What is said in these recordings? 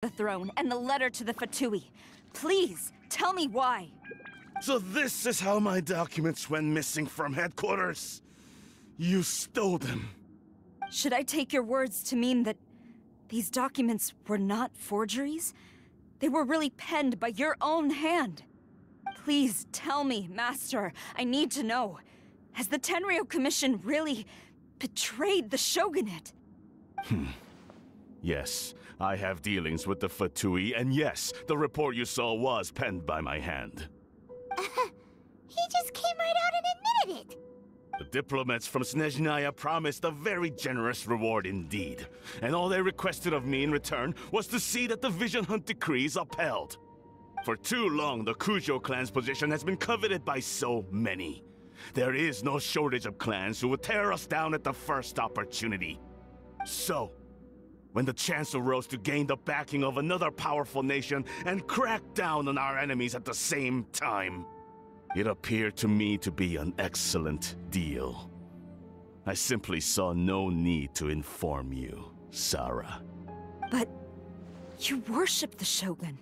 the throne and the letter to the Fatui. Please, tell me why. So this is how my documents went missing from headquarters. You stole them. Should I take your words to mean that these documents were not forgeries? They were really penned by your own hand. Please tell me, Master. I need to know. Has the Tenryou Commission really betrayed the Shogunate? Yes, I have dealings with the Fatui, and yes, the report you saw was penned by my hand. He just came right out and admitted it! The diplomats from Snezhnaya promised a very generous reward indeed, and all they requested of me in return was to see that the Vision Hunt decrees upheld. For too long, the Kujou clan's position has been coveted by so many. There is no shortage of clans who would tear us down at the first opportunity. So, when the chance arose to gain the backing of another powerful nation and crack down on our enemies at the same time, it appeared to me to be an excellent deal. I simply saw no need to inform you, Sarah. But you worship the Shogun.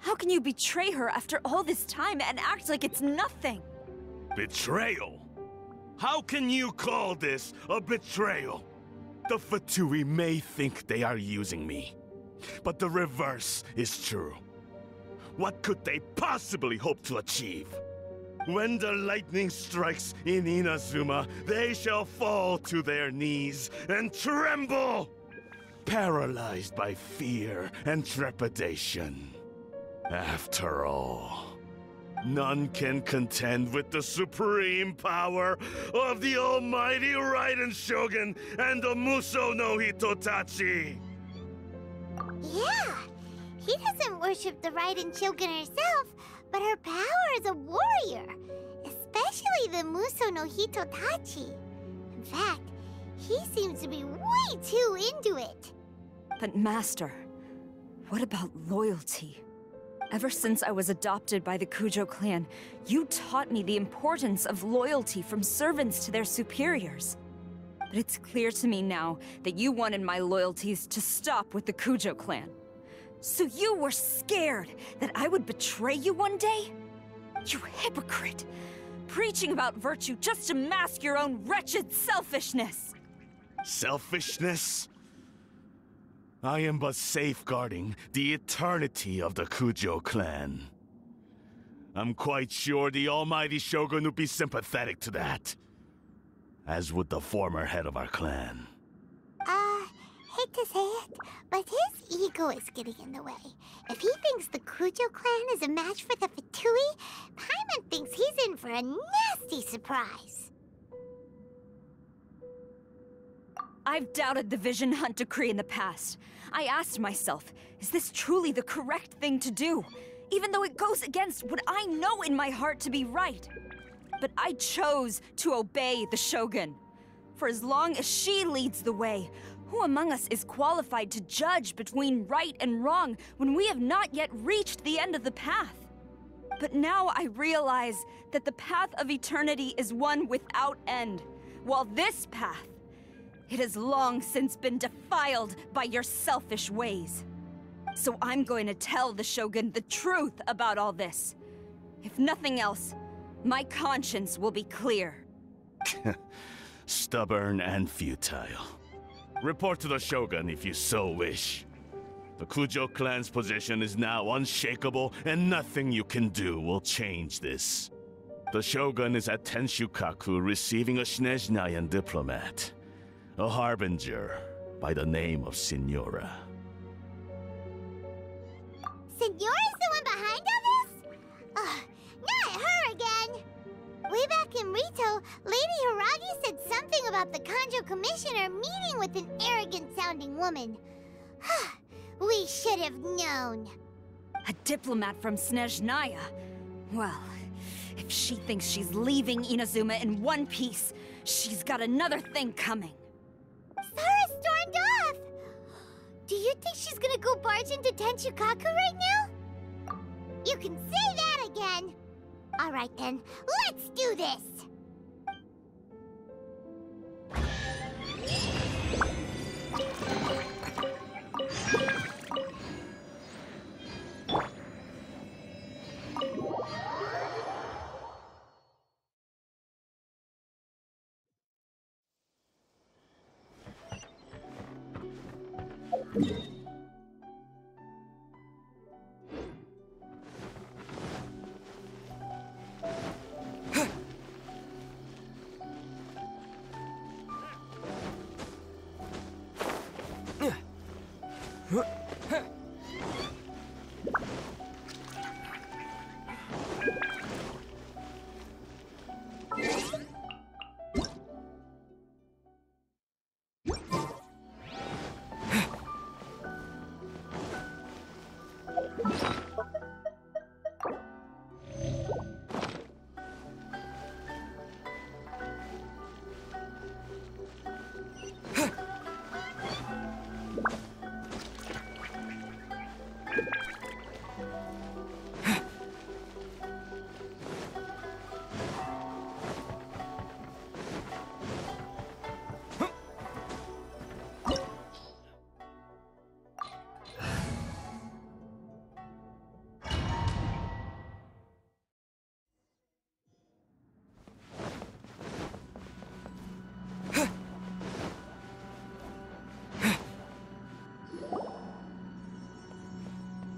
How can you betray her after all this time and act like it's nothing? Betrayal? How can you call this a betrayal? The Fatui may think they are using me, but the reverse is true. What could they possibly hope to achieve? When the lightning strikes in Inazuma, they shall fall to their knees and tremble, paralyzed by fear and trepidation. After all, none can contend with the supreme power of the almighty Raiden Shogun and the Muso no Hitotachi! Yeah, he doesn't worship the Raiden Shogun herself, but her power as a warrior, especially the Muso no Hitotachi. In fact, he seems to be way too into it. But Master, what about loyalty? Ever since I was adopted by the Kujou clan, you taught me the importance of loyalty from servants to their superiors. But it's clear to me now that you wanted my loyalties to stop with the Kujou clan. So you were scared that I would betray you one day? You hypocrite! Preaching about virtue just to mask your own wretched selfishness! Selfishness? I am but safeguarding the eternity of the Kujou clan. I'm quite sure the almighty Shogun would be sympathetic to that. As would the former head of our clan. Hate to say it, but his ego is getting in the way. If he thinks the Kujou clan is a match for the Fatui, Paimon thinks he's in for a nasty surprise. I've doubted the Vision Hunt decree in the past. I asked myself, is this truly the correct thing to do? Even though it goes against what I know in my heart to be right. But I chose to obey the Shogun. For as long as she leads the way, who among us is qualified to judge between right and wrong when we have not yet reached the end of the path? But now I realize that the path of eternity is one without end, while this path, it has long since been defiled by your selfish ways. So I'm going to tell the Shogun the truth about all this. If nothing else, my conscience will be clear. Stubborn and futile. Report to the Shogun if you so wish. The Kujou clan's position is now unshakable, and nothing you can do will change this. The Shogun is at Tenshukaku receiving a Snezhnayan diplomat. A harbinger by the name of Signora. Signora's the one behind all this? Ugh, not her again! Way back in Rito, Lady Hiragi said something about the Kanjo Commissioner meeting with an arrogant-sounding woman. We should have known. A diplomat from Snezhnaya? Well, if she thinks she's leaving Inazuma in one piece, she's got another thing coming. Sarah stormed off! Do you think she's gonna go barge into Tenshukaku right now? You can say that again! Alright then, let's do this!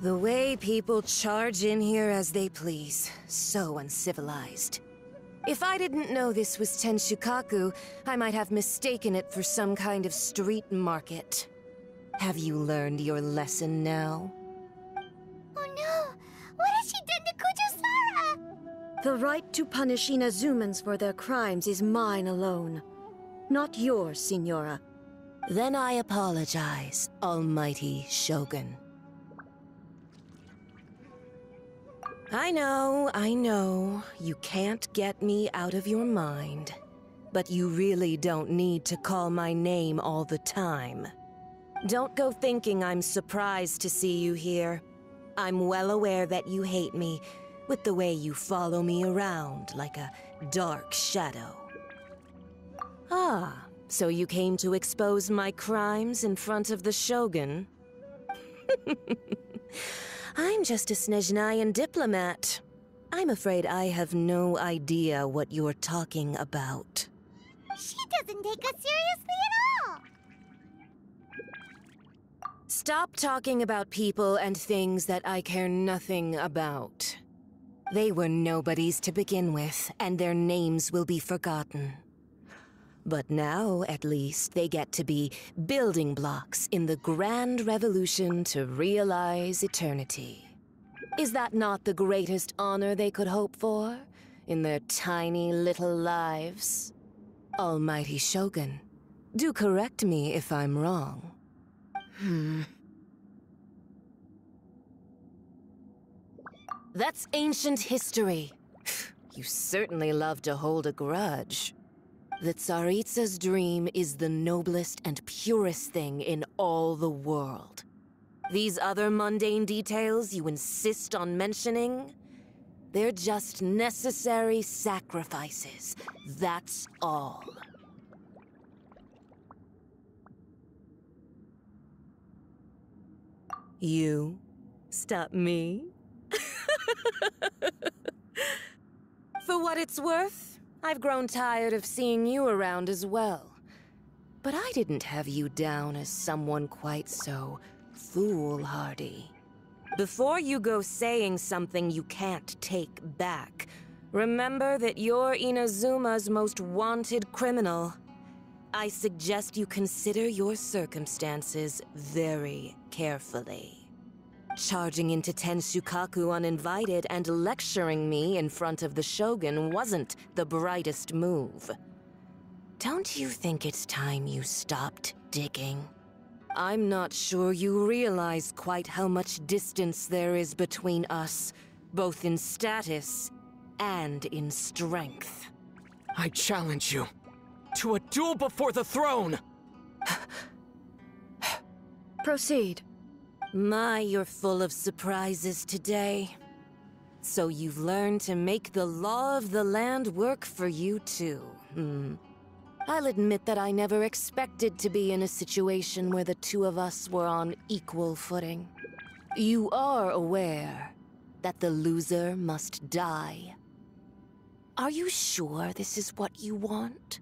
The way people charge in here as they please. So uncivilized. If I didn't know this was Tenshukaku, I might have mistaken it for some kind of street market. Have you learned your lesson now? Oh no! What has she done to Kujusara? The right to punish Inazumans for their crimes is mine alone. Not yours, Signora. Then I apologize, Almighty Shogun. I know, you can't get me out of your mind. But you really don't need to call my name all the time. Don't go thinking I'm surprised to see you here. I'm well aware that you hate me, with the way you follow me around like a dark shadow. Ah, so you came to expose my crimes in front of the Shogun? I'm just a Snezhnayan diplomat. I'm afraid I have no idea what you're talking about. She doesn't take us seriously at all! Stop talking about people and things that I care nothing about. They were nobodies to begin with, and their names will be forgotten. But now, at least, they get to be building blocks in the grand revolution to realize eternity. Is that not the greatest honor they could hope for in their tiny little lives? Almighty Shogun, do correct me if I'm wrong. That's ancient history. You certainly love to hold a grudge. The Tsaritsa's dream is the noblest and purest thing in all the world. These other mundane details you insist on mentioning, they're just necessary sacrifices. That's all. You stop me? For what it's worth, I've grown tired of seeing you around as well. But I didn't have you down as someone quite so foolhardy. Before you go saying something you can't take back, remember that you're Inazuma's most wanted criminal. I suggest you consider your circumstances very carefully. Charging into Tenshukaku uninvited and lecturing me in front of the Shogun wasn't the brightest move. Don't you think it's time you stopped digging? I'm not sure you realize quite how much distance there is between us, both in status and in strength. I challenge you to a duel before the throne! Proceed. My, you're full of surprises today. So you've learned to make the law of the land work for you too, I'll admit that I never expected to be in a situation where the two of us were on equal footing. You are aware that the loser must die. Are you sure this is what you want?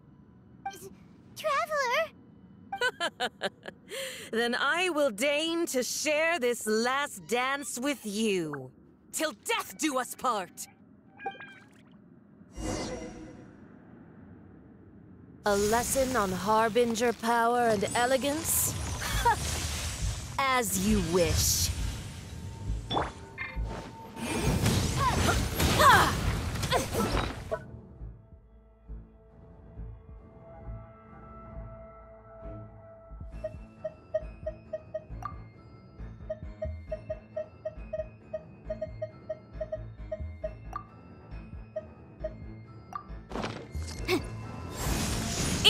Traveler! Then I will deign to share this last dance with you. Till death do us part! A lesson on Harbinger power and elegance? As you wish.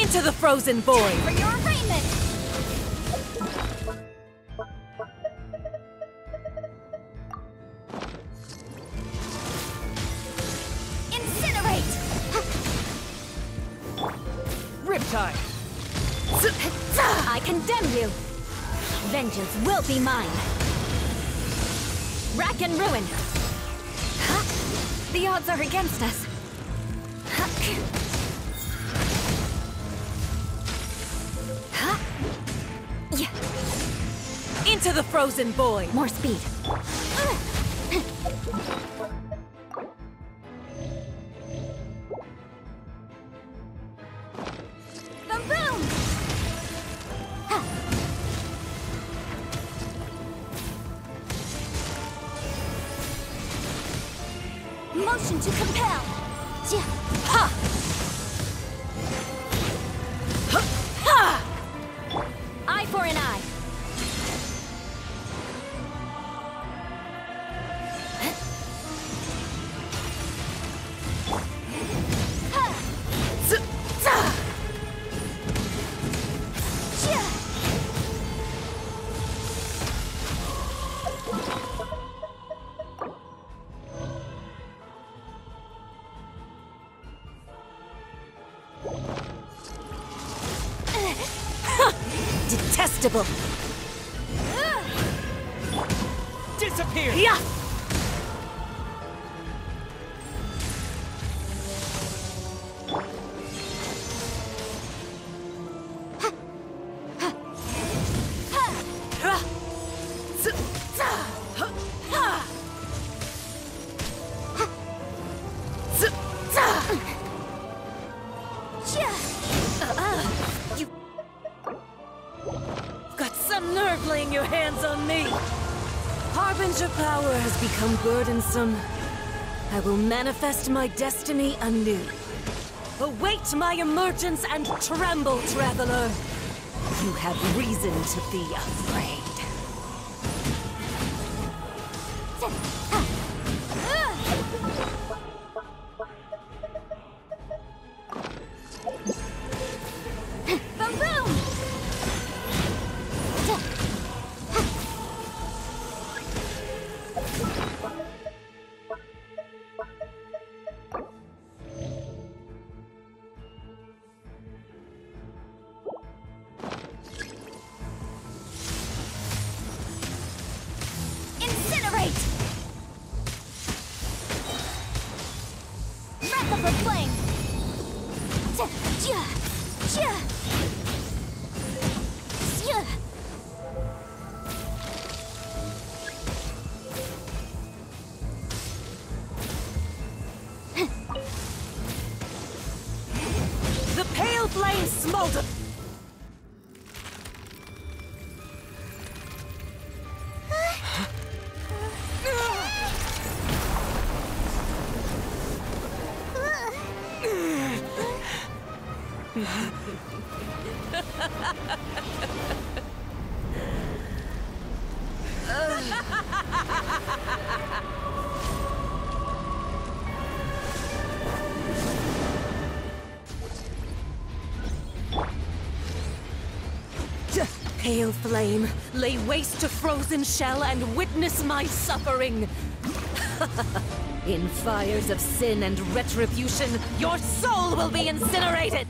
Into the frozen void! For your arraignment! Incinerate! Riptide! I condemn you! Vengeance will be mine! Rack and ruin! The odds are against us. Into the frozen void! More speed. The boom! Motion to compel. Ha! Ha! Eye for an eye. Detestable! Disappear! Yeah! Got some nerve laying your hands on me! Harbinger power has become burdensome. I will manifest my destiny anew. Await my emergence and tremble, traveler! You have reason to be afraid. Wrap up a flame! The pale flame smolder! Pale flame, lay waste to frozen shell and witness my suffering. In fires of sin and retribution, your soul will be incinerated!